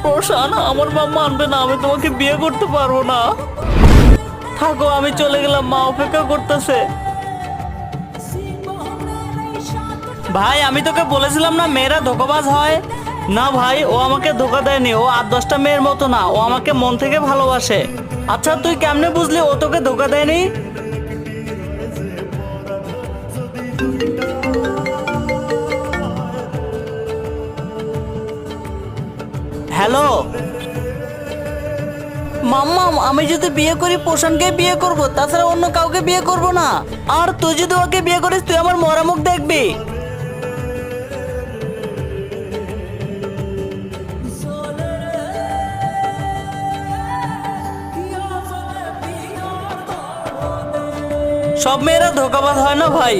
প্রশান, আমার মা মানবে না, আমি তোমাকে বিয়ে করতে পারবো না। থাকো, আমি চলে গেলাম, মা অপেক্ষা করতেছে। ভাই, আমি তোকে বলেছিলাম না মেয়েরা ধোঁকাবাজ হয়। না ভাই, ও আমাকে ধোঁকা দেয়নি, ও 8-10টা মেয়ের মতো না, ও আমাকে মন থেকে ভালোবাসে। আচ্ছা, তুই কেমনে বুঝলি ও তোকে ধোঁকা দেয়নি? হ্যালো মাম্মা, আমি যদি বিয়ে করি প্রশান্তকে বিয়ে করব, তাছাড়া অন্য কাউকে বিয়ে করব না। আর তুই যদি ওকে বিয়ে করিস, তুই আমার মরা মুখ দেখবি। সব মেয়েরা ধোঁকাবাজ হয় না ভাই।